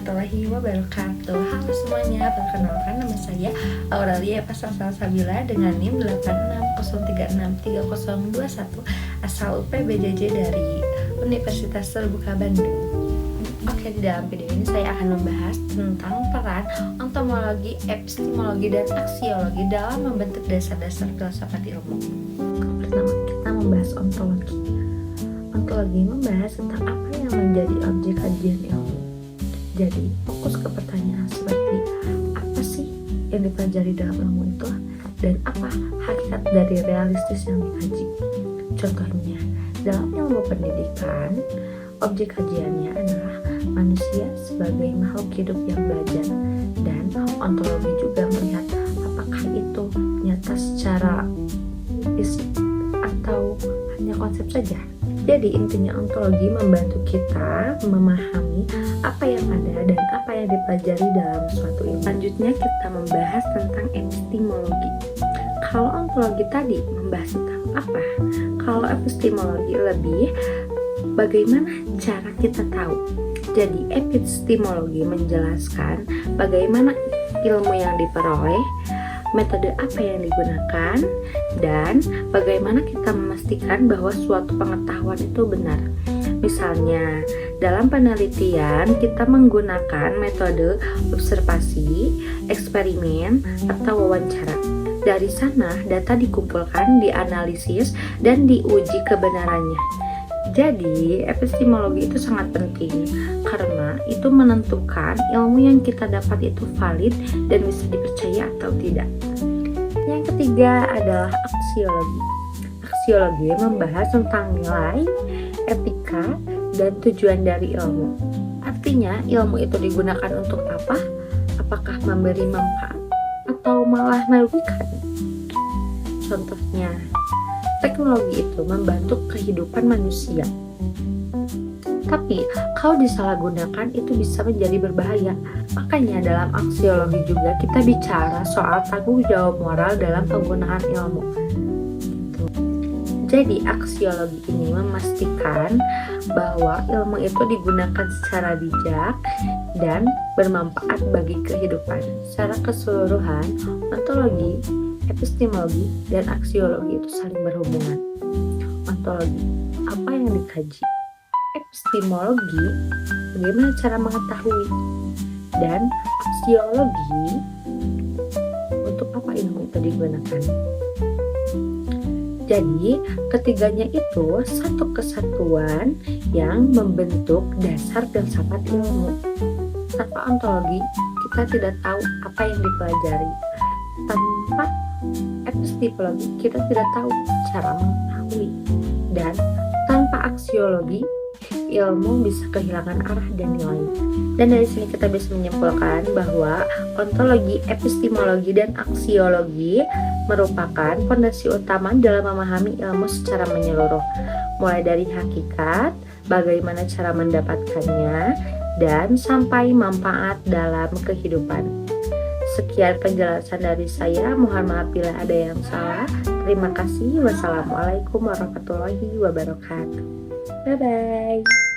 warahmatullahi wabarakatuh. Halo semuanya, perkenalkan nama saya Aurelia Eva Salsabila dengan NIM 860363021 asal UPBJJ dari Universitas Terbuka Bandung. Oke, di dalam video ini saya akan membahas tentang peran ontomologi, epistemologi, dan aksiologi dalam membentuk dasar-dasar filsafat ilmu. Pertama, kita membahas ontologi. Ontologi membahas tentang apa yang menjadi objek kajian ilmu. Jadi, fokus ke pertanyaan seperti apa sih yang dipelajari dalam ilmu itu dan apa hakikat dari realistis yang dikaji. Contohnya, dalam ilmu pendidikan, objek kajiannya adalah manusia sebagai makhluk hidup yang belajar, dan ontologi juga melihat apakah itu nyata secara fisik atau hanya konsep saja. Jadi intinya ontologi membantu kita memahami apa yang ada dan apa yang dipelajari dalam suatu ilmu. Selanjutnya kita membahas tentang epistemologi. Kalau ontologi tadi membahas tentang apa? Kalau epistemologi lebih bagaimana cara kita tahu. Jadi epistemologi menjelaskan bagaimana ilmu yang diperoleh, metode apa yang digunakan, dan bagaimana kita memastikan bahwa suatu pengetahuan itu benar. Misalnya, dalam penelitian kita menggunakan metode observasi, eksperimen, atau wawancara. Dari sana, data dikumpulkan, dianalisis, dan diuji kebenarannya. Jadi, epistemologi itu sangat penting karena itu menentukan ilmu yang kita dapat itu valid dan bisa dipercaya atau tidak. Yang ketiga adalah aksiologi. Aksiologi membahas tentang nilai, etika, dan tujuan dari ilmu. Artinya, ilmu itu digunakan untuk apa? Apakah memberi manfaat atau malah merugikan? Contohnya, teknologi itu membantu kehidupan manusia. Tapi kalau disalahgunakan itu bisa menjadi berbahaya. Makanya dalam aksiologi juga kita bicara soal tanggung jawab moral dalam penggunaan ilmu. Jadi aksiologi ini memastikan bahwa ilmu itu digunakan secara bijak dan bermanfaat bagi kehidupan. Secara keseluruhan, ontologi, epistemologi, dan aksiologi itu saling berhubungan. Ontologi, apa yang dikaji? Epistemologi, bagaimana cara mengetahui? Dan aksiologi, untuk apa ilmu itu digunakan? Jadi, ketiganya itu satu kesatuan yang membentuk dasar filsafat ilmu. Tanpa ontologi, kita tidak tahu apa yang dipelajari. Tanpa epistemologi, kita tidak tahu cara mengetahui. Dan tanpa aksiologi, ilmu bisa kehilangan arah dan nilai. Dan dari sini kita bisa menyimpulkan bahwa ontologi, epistemologi, dan aksiologi merupakan fondasi utama dalam memahami ilmu secara menyeluruh, mulai dari hakikat, bagaimana cara mendapatkannya, dan sampai manfaat dalam kehidupan. Sekian penjelasan dari saya, mohon maaf bila ada yang salah. Terima kasih. Wassalamualaikum warahmatullahi wabarakatuh. Bye bye.